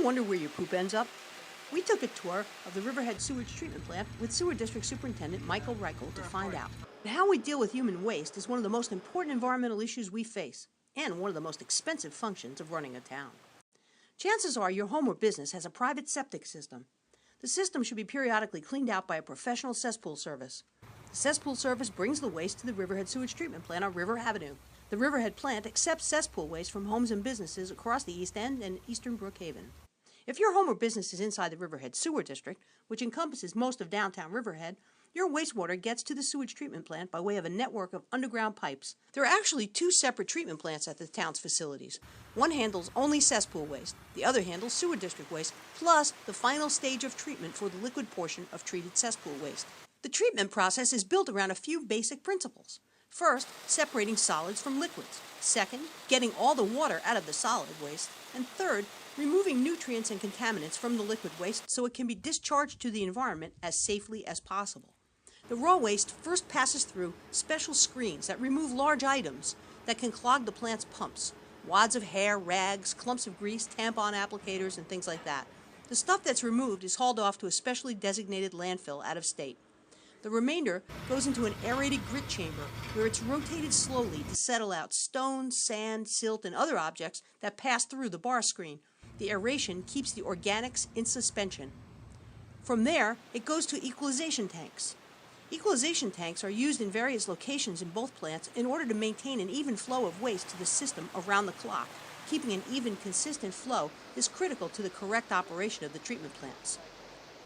Ever wonder where your poop ends up? We took a tour of the Riverhead Sewage Treatment Plant with Sewer District Superintendent Michael Reichel to find out. How we deal with human waste is one of the most important environmental issues we face, and one of the most expensive functions of running a town. Chances are your home or business has a private septic system. The system should be periodically cleaned out by a professional cesspool service. The cesspool service brings the waste to the Riverhead Sewage Treatment Plant on River Avenue. The Riverhead plant accepts cesspool waste from homes and businesses across the East End and eastern Brookhaven. If your home or business is inside the Riverhead Sewer District, which encompasses most of downtown Riverhead, your wastewater gets to the sewage treatment plant by way of a network of underground pipes. There are actually two separate treatment plants at the town's facilities. One handles only cesspool waste, the other handles sewer district waste, plus the final stage of treatment for the liquid portion of treated cesspool waste. The treatment process is built around a few basic principles. First, separating solids from liquids. Second, getting all the water out of the solid waste. And third, removing nutrients and contaminants from the liquid waste so it can be discharged to the environment as safely as possible. The raw waste first passes through special screens that remove large items that can clog the plant's pumps. Wads of hair, rags, clumps of grease, tampon applicators, and things like that. The stuff that's removed is hauled off to a specially designated landfill out of state. The remainder goes into an aerated grit chamber where it's rotated slowly to settle out stone, sand, silt, and other objects that pass through the bar screen. The aeration keeps the organics in suspension. From there, it goes to equalization tanks. Equalization tanks are used in various locations in both plants in order to maintain an even flow of waste to the system around the clock. Keeping an even, consistent flow is critical to the correct operation of the treatment plants.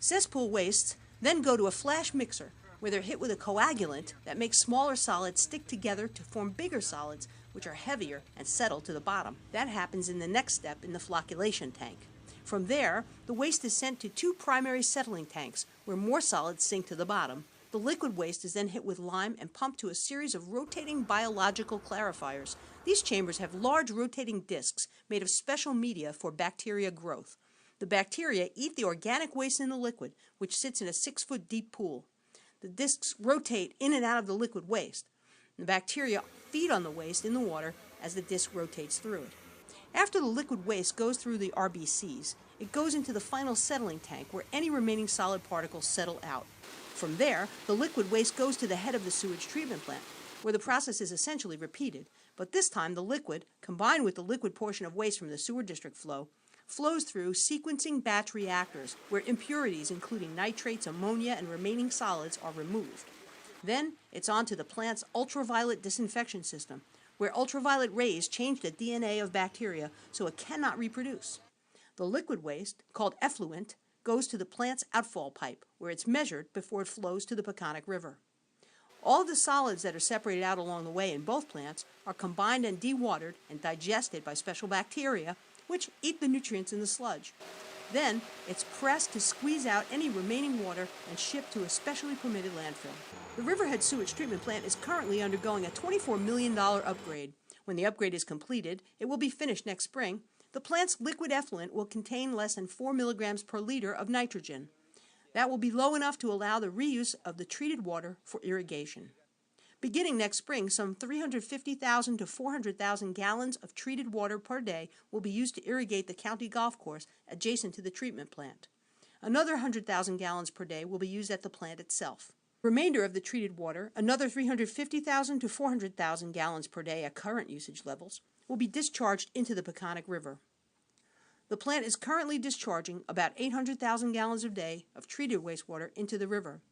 Cesspool wastes then go to a flash mixer, where they're hit with a coagulant that makes smaller solids stick together to form bigger solids, which are heavier and settle to the bottom. That happens in the next step in the flocculation tank. From there, the waste is sent to two primary settling tanks, where more solids sink to the bottom. The liquid waste is then hit with lime and pumped to a series of rotating biological clarifiers. These chambers have large rotating discs made of special media for bacteria growth. The bacteria eat the organic waste in the liquid, which sits in a 6-foot deep pool. The discs rotate in and out of the liquid waste. The bacteria feed on the waste in the water as the disc rotates through it. After the liquid waste goes through the RBCs, it goes into the final settling tank where any remaining solid particles settle out. From there, the liquid waste goes to the head of the sewage treatment plant, where the process is essentially repeated, but this time the liquid, combined with the liquid portion of waste from the sewer district flow, flows through sequencing batch reactors where impurities including nitrates, ammonia, and remaining solids are removed. Then it's on to the plant's ultraviolet disinfection system, where ultraviolet rays change the DNA of bacteria so it cannot reproduce. The liquid waste, called effluent, goes to the plant's outfall pipe, where it's measured before it flows to the Peconic River. All of the solids that are separated out along the way in both plants are combined and dewatered and digested by special bacteria, which eat the nutrients in the sludge. Then, it's pressed to squeeze out any remaining water and shipped to a specially permitted landfill. The Riverhead Sewage Treatment Plant is currently undergoing a $24 million upgrade. When the upgrade is completed, it will be finished next spring. The plant's liquid effluent will contain less than 4 milligrams per liter of nitrogen. That will be low enough to allow the reuse of the treated water for irrigation. Beginning next spring, some 350,000 to 400,000 gallons of treated water per day will be used to irrigate the county golf course adjacent to the treatment plant. Another 100,000 gallons per day will be used at the plant itself. The remainder of the treated water, another 350,000 to 400,000 gallons per day at current usage levels, will be discharged into the Peconic River. The plant is currently discharging about 800,000 gallons a day of treated wastewater into the river.